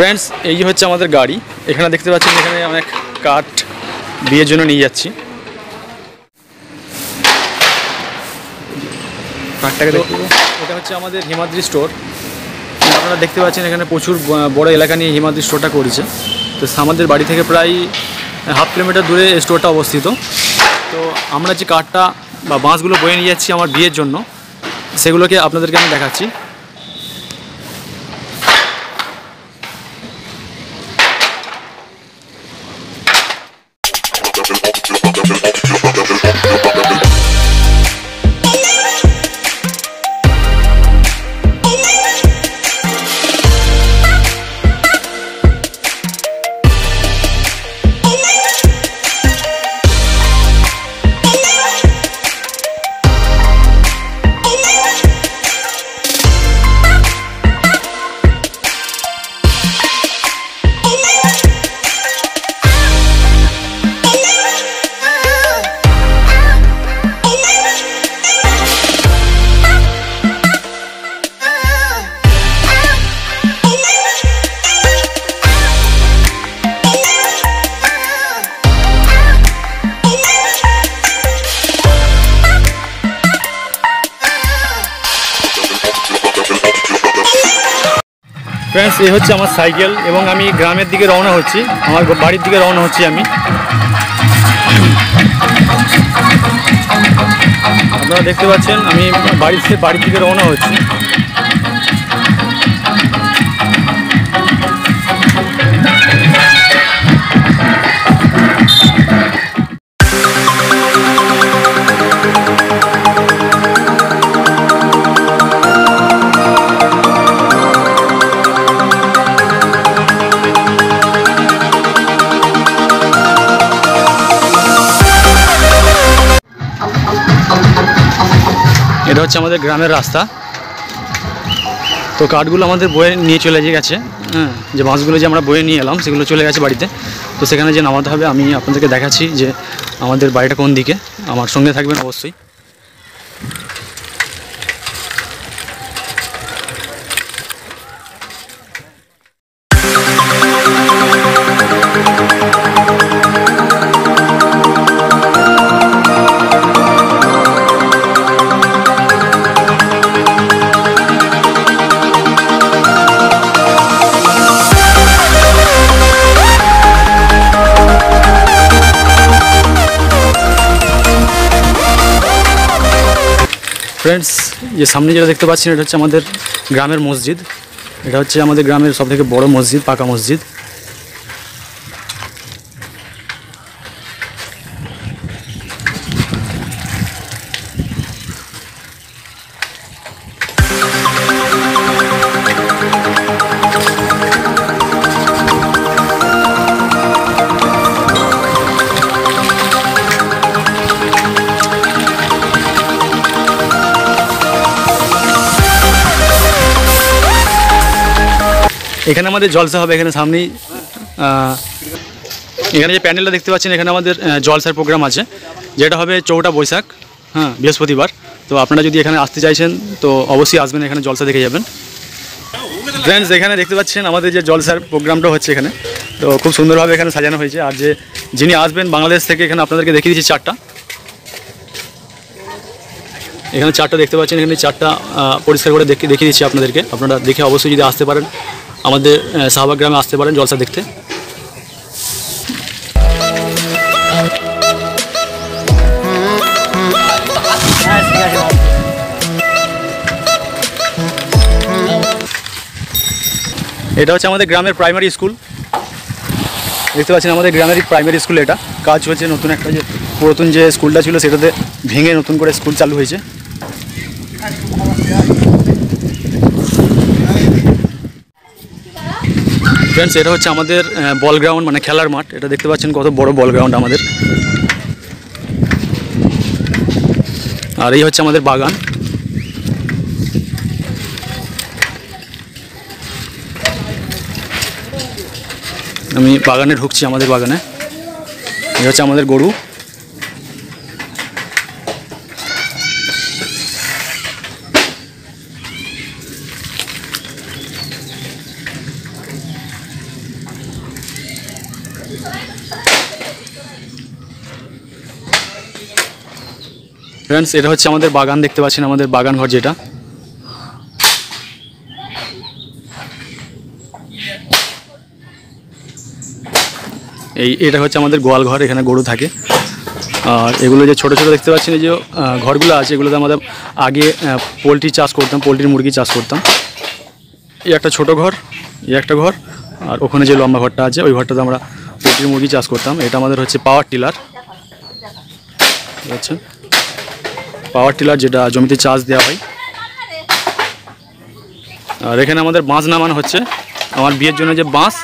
Friends ये হচ্ছে আমাদের গাড়ি। এখানে দেখতে পাচ্ছেন এখানে অনেক কাঠ বিয়ের জন্য নিয়ে যাচ্ছি। কাঠটাকে দেখুন, এটা হচ্ছে আমাদের হিমাদ্রি স্টোর। আপনারা দেখতে পাচ্ছেন এখানে প্রচুর বড় এলাকা নিয়ে হিমাদ্রি স্টোরটা করেছে। তো আমাদের বাড়ি থেকে প্রায় হাফ কিলোমিটার দূরে স্টোরটা অবস্থিত। তো আমরা যে কাঠটা বা বাঁশগুলো বয়ে নিয়ে যাচ্ছি আমার বিয়ের জন্য, সেগুলোকে আপনাদেরকে আমি দেখাচ্ছি। फ्रेंड्स ये হচ্ছে আমার সাইকেল এবং আমি গ্রামের দিকে রওনা হচ্ছি, আমার বাড়ির দিকে রওনা হচ্ছি আমি। আপনারা দেখতে পাচ্ছেন আমি বাড়ির দিকে রওনা হচ্ছি। এটা হচ্ছে আমাদের গ্রামের রাস্তা। তো কাঠগুলো আমাদের বয়ে নিয়ে চলে গেছে, হ্যাঁ, যে বাঁশগুলো যে আমরা বয়ে নিয়ে এলাম সেগুলো চলে গেছে বাড়িতে। তো সেখানে যে নামাতে হবে আমি আপনাদেরকে দেখাচ্ছি যে আমাদের বাড়িটা কোন দিকে। আমার সঙ্গে থাকবেন অবশ্যই। फ्रेंड्स ये सामने जो देखते पाচ্ছেন এটা হচ্ছে আমাদের গ্রামের মসজিদ। এটা হচ্ছে আমাদের গ্রামের সবথেকে বড় মসজিদ, পাকা মসজিদ। এখানে আমাদের জলসা হবে, এখানে সামনেই এখানে যে প্যান্ডেলটা দেখতে পাচ্ছেন এখানে আমাদের জলসার প্রোগ্রাম আছে, যেটা হবে 4টা বৈশাখ, হ্যাঁ, বৃহস্পতিবার। তো আপনারা যদি এখানে আসতে চাইছেন তো অবশ্যই আসবেন, এখানে জলসা দেখে যাবেন। ফ্রেন্ডস এখানে দেখতে পাচ্ছেন আমাদের যে জলসার প্রোগ্রামটা হচ্ছে এখানে, তো খুব সুন্দরভাবে এখানে সাজানো হয়েছে। আর যে যিনি আসবেন বাংলাদেশ থেকে, এখানে আপনাদেরকে দেখিয়ে দিচ্ছি চারটা, এখানে চারটা দেখতে পাচ্ছেন, এখানে চারটা পরিষ্কার করে দেখিয়ে দিচ্ছি আপনাদেরকে। আপনারা দেখে অবশ্যই যদি আসতে পারেন আমাদের শাহবাগ গ্রামে আসতে পারেন জলসা দেখতে। এটা হচ্ছে আমাদের গ্রামের প্রাইমারি স্কুল, দেখতে পাচ্ছেন আমাদের গ্রামেরই প্রাইমারি স্কুল। এটা কাজ হচ্ছে, নতুন একটা যে পুরাতন যে স্কুলটা ছিল সেটাতে ভেঙে নতুন করে স্কুল চালু হয়েছে। फ्रेंड्स এটা হচ্ছে আমাদের বল গ্রাউন্ড, মানে খেলার মাঠ। এটা দেখতে পাচ্ছেন কত বড় বল গ্রাউন্ড আমাদের। আর এই হচ্ছে আমাদের বাগান। আমি বাগানে ঢুকছি, আমাদের বাগানে। এই হচ্ছে আমাদের গরু। ফ্রেন্ডস, এটা হচ্ছে আমাদের বাগান, দেখতে পাচ্ছেন আমাদের বাগান ঘর যেটা। এটা হচ্ছে আমাদের গোয়াল ঘর, এখানে গরু থাকে। আর এগুলো যে ছোটো ছোটো দেখতে পাচ্ছেন, এই যে ঘরগুলো আছে, এগুলোতে আমাদের আগে পোলট্রি চাষ করতাম, পোলট্রির মুরগি চাষ করতাম। এই একটা ছোটো ঘর, এই একটা ঘর, আর ওখানে যে লম্বা ঘরটা আছে ওই ঘরটাতে আমরা পোলট্রির মুরগি চাষ করতাম। এটা আমাদের হচ্ছে পাওয়ার টিলার, আচ্ছা, পাওয়ার টিলার যেটা জমিতে চাষ দেওয়া হয়। আর এখানে আমাদের বাঁশ নামানো হচ্ছে, আমার বিয়ের জন্য যে বাঁশ